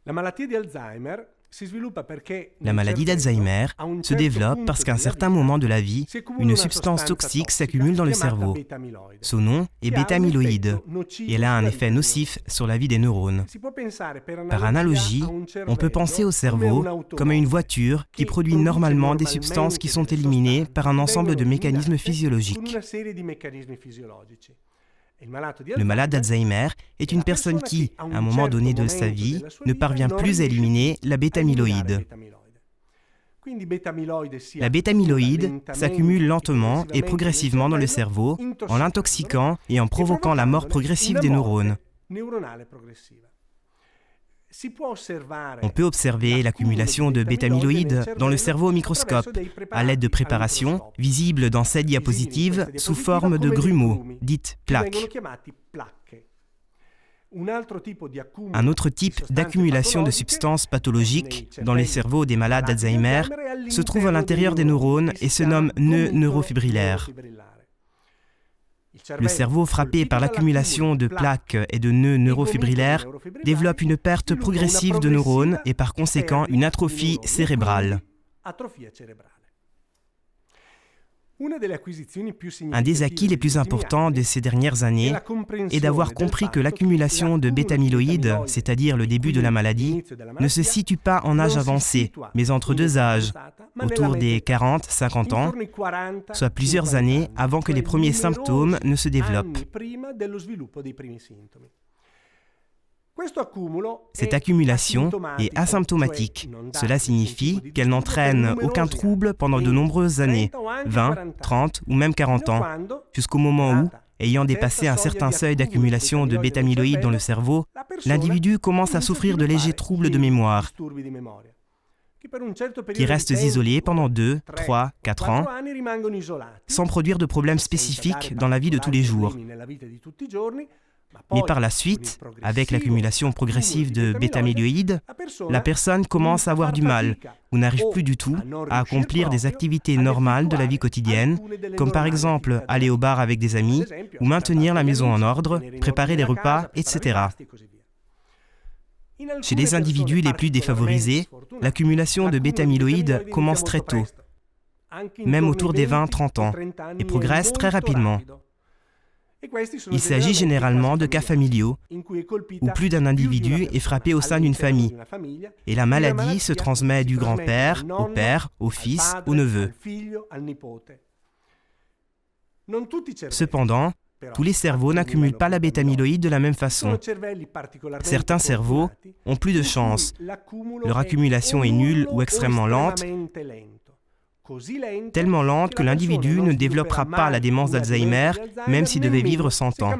La maladie d'Alzheimer se développe parce qu'à un certain moment de la vie, une substance toxique s'accumule dans le cerveau. Son nom est bêta-amyloïde et elle a un effet nocif sur la vie des neurones. Par analogie, on peut penser au cerveau comme à une voiture qui produit normalement des substances qui sont éliminées par un ensemble de mécanismes physiologiques. Le malade d'Alzheimer est une personne qui, à un moment donné de sa vie, ne parvient plus à éliminer la bêta-amyloïde. La bêta-amyloïde s'accumule lentement et progressivement dans le cerveau, en l'intoxiquant et en provoquant la mort progressive des neurones. On peut observer l'accumulation de bêta-amyloïde dans le cerveau au microscope, à l'aide de préparations visibles dans cette diapositive sous forme de grumeaux, dites plaques. Un autre type d'accumulation de substances pathologiques dans les cerveaux des malades d'Alzheimer se trouve à l'intérieur des neurones et se nomme nœud neurofibrillaire. Le cerveau frappé par l'accumulation de plaques et de nœuds neurofibrillaires développe une perte progressive de neurones et par conséquent une atrophie cérébrale. Un des acquis les plus importants de ces dernières années est d'avoir compris que l'accumulation de bêta-amyloïde, c'est-à-dire le début de la maladie, ne se situe pas en âge avancé, mais entre deux âges, autour des 40-50 ans, soit plusieurs années avant que les premiers symptômes ne se développent. Cette accumulation est asymptomatique. Cela signifie qu'elle n'entraîne aucun trouble pendant de nombreuses années, 20, 30 ou même 40 ans, jusqu'au moment où, ayant dépassé un certain seuil d'accumulation de bêta-amyloïde dans le cerveau, l'individu commence à souffrir de légers troubles de mémoire, qui restent isolés pendant 2, 3, 4 ans, sans produire de problèmes spécifiques dans la vie de tous les jours. Mais par la suite, avec l'accumulation progressive de bêta-amyloïde, la personne commence à avoir du mal ou n'arrive plus du tout à accomplir des activités normales de la vie quotidienne, comme par exemple aller au bar avec des amis ou maintenir la maison en ordre, préparer les repas, etc. Chez les individus les plus défavorisés, l'accumulation de bêta-amyloïde commence très tôt, même autour des 20-30 ans, et progresse très rapidement. Il s'agit généralement de cas familiaux, où plus d'un individu est frappé au sein d'une famille, et la maladie se transmet du grand-père au père, au fils, au neveu. Cependant, tous les cerveaux n'accumulent pas la bêta-amyloïde de la même façon. Certains cerveaux ont plus de chance. Leur accumulation est nulle ou extrêmement lente, tellement lente que l'individu ne développera pas la démence d'Alzheimer, même s'il devait vivre 100 ans.